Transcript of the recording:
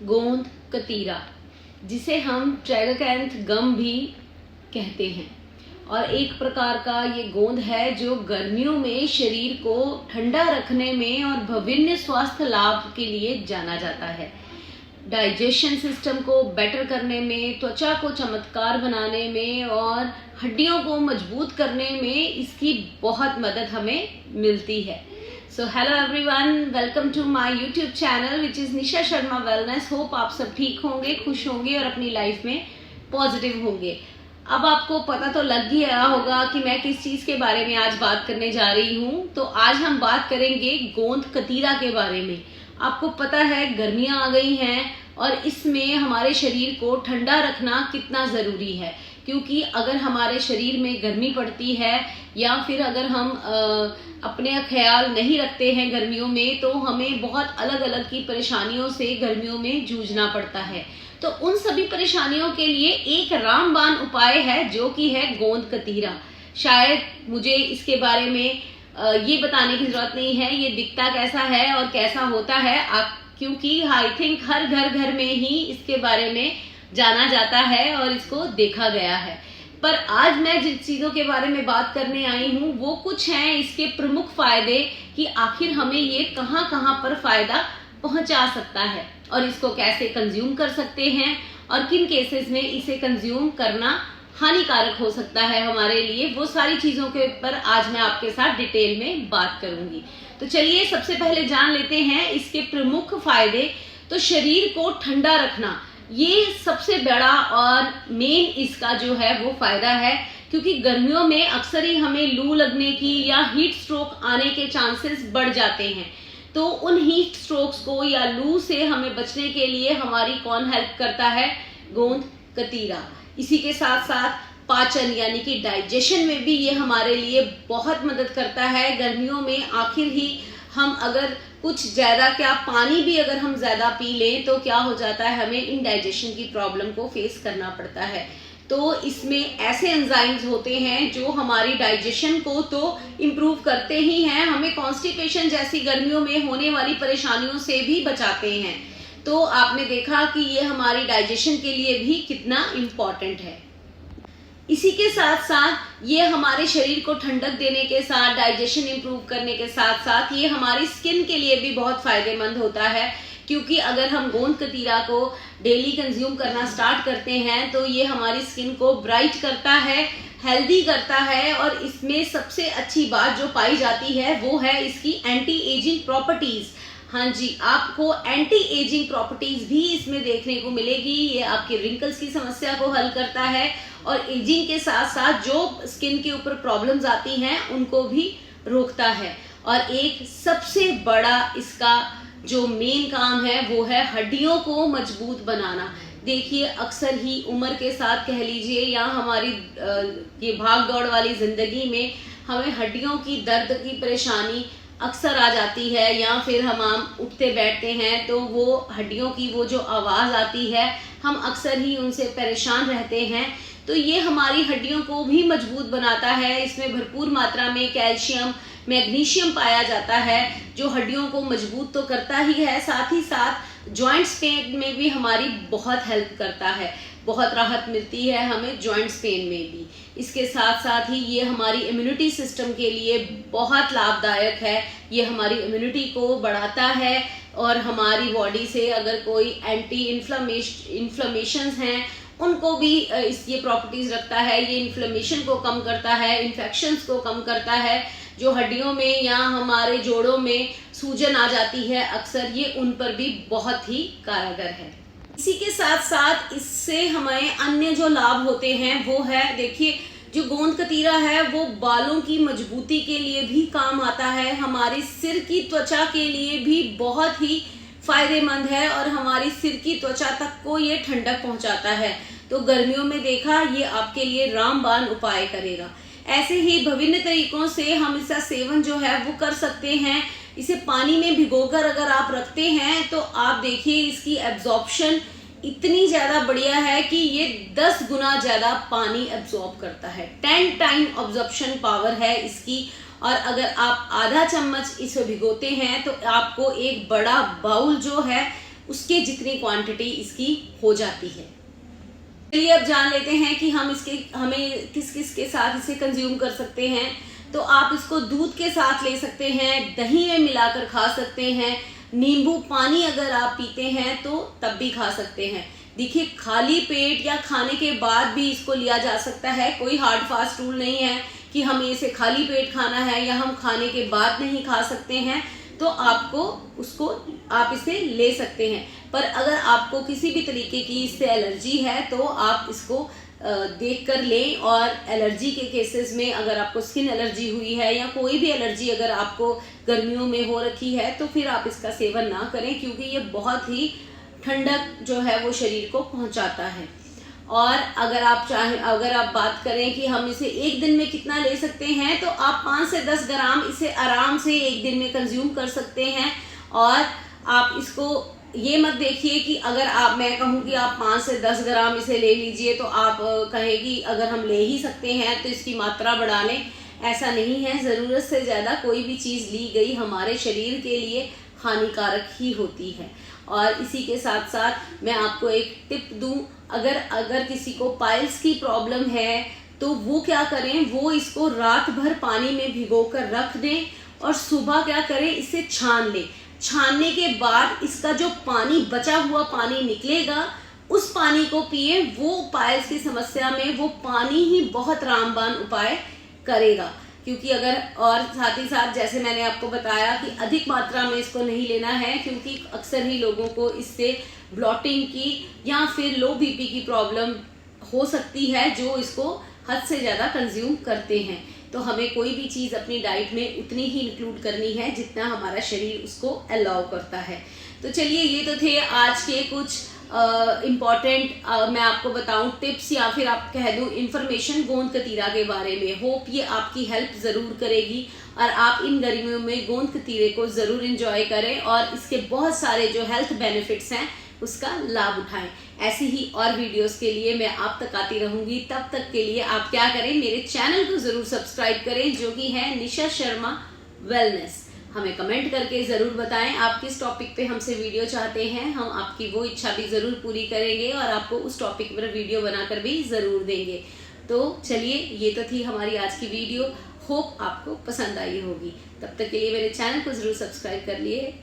गोंद कतीरा, जिसे हम ट्रैगोकैंथ गम भी कहते हैं, और एक प्रकार का ये गोंद है जो गर्मियों में शरीर को ठंडा रखने में और विभिन्न स्वास्थ्य लाभ के लिए जाना जाता है। डाइजेशन सिस्टम को बेटर करने में, त्वचा को चमत्कार बनाने में और हड्डियों को मजबूत करने में इसकी बहुत मदद हमें मिलती है। So hello everyone, welcome to my YouTube channel which is Nisha Sharma wellness. Hope आप सब ठीक होंगे, खुश होंगे और अपनी लाइफ में पॉजिटिव होंगे। अब आपको पता तो लग ही रहा होगा कि मैं किस चीज़ के बारे में आज बात करने जा रही हूँ। तो आज हम बात करेंगे गोंद कतीरा के बारे में। आपको पता है गर्मियाँ आ गई हैं और इसमें हमारे शरीर को ठंडा रखना कितना ज़रूरी है, क्योंकि अगर हमारे शरीर में गर्मी पड़ती है या फिर अगर हम अपने ख्याल नहीं रखते हैं गर्मियों में, तो हमें बहुत अलग अलग की परेशानियों से गर्मियों में जूझना पड़ता है। तो उन सभी परेशानियों के लिए एक रामबाण उपाय है जो कि है गोंद कतीरा। शायद मुझे इसके बारे में ये बताने की जरूरत नहीं है ये दिखता कैसा है और कैसा होता है, क्योंकि आई थिंक हर घर में ही इसके बारे में जाना जाता है और इसको देखा गया है। पर आज मैं जिन चीजों के बारे में बात करने आई हूँ वो कुछ हैं इसके प्रमुख फायदे कि आखिर हमें ये कहाँ कहाँ पर फायदा पहुंचा सकता है और इसको कैसे कंज्यूम कर सकते हैं और किन केसेस में इसे कंज्यूम करना हानिकारक हो सकता है हमारे लिए। वो सारी चीजों के ऊपर आज मैं आपके साथ डिटेल में बात करूंगी। तो चलिए सबसे पहले जान लेते हैं इसके प्रमुख फायदे। तो शरीर को ठंडा रखना, ये सबसे बड़ा और मेन इसका जो है वो फायदा है, क्योंकि गर्मियों में अक्सर ही हमें लू लगने की या हीट स्ट्रोक आने के चांसेस बढ़ जाते हैं। तो उन हीट स्ट्रोक्स को या लू से हमें बचने के लिए हमारी कौन हेल्प करता है? गोंद कतीरा। इसी के साथ साथ पाचन यानी कि डाइजेशन में भी ये हमारे लिए बहुत मदद करता है। गर्मियों में आखिर ही हम अगर कुछ ज्यादा, क्या पानी भी अगर हम ज्यादा पी लें तो क्या हो जाता है, हमें इंडाइजेशन की प्रॉब्लम को फेस करना पड़ता है। तो इसमें ऐसे एंजाइम्स होते हैं जो हमारी डाइजेशन को तो इम्प्रूव करते ही हैं, हमें कॉन्स्टिपेशन जैसी गर्मियों में होने वाली परेशानियों से भी बचाते हैं। तो आपने देखा कि ये हमारी डाइजेशन के लिए भी कितना इम्पोर्टेंट है। इसी के साथ साथ ये हमारे शरीर को ठंडक देने के साथ, डाइजेशन इम्प्रूव करने के साथ साथ ये हमारी स्किन के लिए भी बहुत फायदेमंद होता है, क्योंकि अगर हम गोंद कतीरा को डेली कंज्यूम करना स्टार्ट करते हैं तो ये हमारी स्किन को ब्राइट करता है, हेल्दी करता है। और इसमें सबसे अच्छी बात जो पाई जाती है वो है इसकी एंटी एजिंग प्रॉपर्टीज। हाँ जी, आपको एंटी एजिंग प्रॉपर्टीज भी इसमें देखने को मिलेगी। ये आपके रिंकल्स की समस्या को हल करता है और एजिंग के साथ साथ जो स्किन के ऊपर प्रॉब्लम्स आती हैं उनको भी रोकता है। और एक सबसे बड़ा इसका जो मेन काम है वो है हड्डियों को मजबूत बनाना। देखिए अक्सर ही उम्र के साथ कह लीजिए या हमारी ये भाग दौड़ वाली जिंदगी में हमें हड्डियों की दर्द की परेशानी अक्सर आ जाती है, या फिर हम उठते बैठते हैं तो वो हड्डियों की वो जो आवाज़ आती है हम अक्सर ही उनसे परेशान रहते हैं। तो ये हमारी हड्डियों को भी मजबूत बनाता है। इसमें भरपूर मात्रा में कैल्शियम, मैग्नीशियम पाया जाता है जो हड्डियों को मजबूत तो करता ही है, साथ ही साथ जॉइंट्स पेन में भी हमारी बहुत हेल्प करता है, बहुत राहत मिलती है हमें जॉइंट्स पेन में भी। इसके साथ साथ ही ये हमारी इम्यूनिटी सिस्टम के लिए बहुत लाभदायक है। ये हमारी इम्यूनिटी को बढ़ाता है और हमारी बॉडी से अगर कोई एंटी इन्फ्लेमेशंस हैं उनको भी ये प्रॉपर्टीज रखता है। ये इन्फ्लेमेशन को कम करता है, इन्फेक्शंस को कम करता है। जो हड्डियों में या हमारे जोड़ों में सूजन आ जाती है अक्सर, ये उन पर भी बहुत ही कारगर है। इसी के साथ साथ इससे हमें अन्य जो लाभ होते हैं वो है, देखिए जो गोंद कतीरा है वो बालों की मजबूती के लिए भी काम आता है, हमारे सिर की त्वचा के लिए भी बहुत ही फायदेमंद है और हमारी सिर की त्वचा तक को ये ठंडक पहुंचाता है। तो गर्मियों में देखा ये आपके लिए रामबाण उपाय करेगा। ऐसे ही विभिन्न तरीकों से हम इसका सेवन जो है वो कर सकते हैं। इसे पानी में भिगोकर अगर आप रखते हैं तो आप देखिए इसकी एब्जॉर्प्शन इतनी ज्यादा बढ़िया है कि ये 10 गुना ज्यादा पानी एब्जॉर्ब करता है। 10 टाइम ऑब्जॉर्प्शन पावर है इसकी। और अगर आप आधा चम्मच इसे भिगोते हैं तो आपको एक बड़ा बाउल जो है उसके जितनी क्वांटिटी इसकी हो जाती है। चलिए अब जान लेते हैं कि हमें किस किस के साथ इसे कंज्यूम कर सकते हैं। तो आप इसको दूध के साथ ले सकते हैं, दही में मिलाकर खा सकते हैं, नींबू पानी अगर आप पीते हैं तो तब भी खा सकते हैं। देखिए, खाली पेट या खाने के बाद भी इसको लिया जा सकता है। कोई हार्ड फास्ट रूल नहीं है कि हमें इसे खाली पेट खाना है या हम खाने के बाद नहीं खा सकते हैं। तो आप इसे ले सकते हैं। पर अगर आपको किसी भी तरीके की इससे एलर्जी है तो आप इसको देख कर लें। और एलर्जी के केसेस में अगर आपको स्किन एलर्जी हुई है या कोई भी एलर्जी अगर आपको गर्मियों में हो रखी है तो फिर आप इसका सेवन ना करें, क्योंकि ये बहुत ही ठंडक जो है वो शरीर को पहुंचाता है। और अगर आप बात करें कि हम इसे एक दिन में कितना ले सकते हैं, तो आप 5 से 10 ग्राम इसे आराम से एक दिन में कंज्यूम कर सकते हैं। और आप इसको ये मत देखिए कि अगर मैं कहूँ कि आप 5 से 10 ग्राम इसे ले लीजिए तो आप कहें कि अगर हम ले ही सकते हैं तो इसकी मात्रा बढ़ा लें। ऐसा नहीं है। ज़रूरत से ज़्यादा कोई भी चीज़ ली गई हमारे शरीर के लिए हानिकारक ही होती है। और इसी के साथ साथ मैं आपको एक टिप दूं, अगर किसी को पाइल्स की प्रॉब्लम है तो वो क्या करें, वो इसको रात भर पानी में भिगो कर रख दें और सुबह क्या करें, इसे छान लें। छानने के बाद इसका जो पानी, बचा हुआ पानी निकलेगा, उस पानी को पिए। वो पाइल्स की समस्या में वो पानी ही बहुत रामबाण उपाय करेगा। क्योंकि और साथ ही साथ जैसे मैंने आपको बताया कि अधिक मात्रा में इसको नहीं लेना है, क्योंकि अक्सर ही लोगों को इससे ब्लॉटिंग की या फिर लो बीपी की प्रॉब्लम हो सकती है, जो इसको हद से ज़्यादा कंज्यूम करते हैं। तो हमें कोई भी चीज़ अपनी डाइट में उतनी ही इंक्लूड करनी है जितना हमारा शरीर उसको अलाउ करता है। तो चलिए, ये तो थे आज के कुछ इम्पॉर्टेंट मैं आपको बताऊं टिप्स या फिर आप कह दूं इन्फॉर्मेशन गोंद कतीरा के बारे में। होप ये आपकी हेल्प ज़रूर करेगी और आप इन गर्मियों में गोंद कतीरे को ज़रूर एंजॉय करें और इसके बहुत सारे जो हेल्थ बेनिफिट्स हैं उसका लाभ उठाएं। ऐसी ही और वीडियोस के लिए मैं आप तक आती रहूंगी। तब तक के लिए आप क्या करें, मेरे चैनल को ज़रूर सब्सक्राइब करें, जो कि है निशा शर्मा वेलनेस। हमें कमेंट करके ज़रूर बताएं आप किस टॉपिक पे हमसे वीडियो चाहते हैं। हम आपकी वो इच्छा भी ज़रूर पूरी करेंगे और आपको उस टॉपिक पर वीडियो बनाकर भी ज़रूर देंगे। तो चलिए, ये तो थी हमारी आज की वीडियो। होप आपको पसंद आई होगी। तब तक के लिए मेरे चैनल को ज़रूर सब्सक्राइब कर लिए।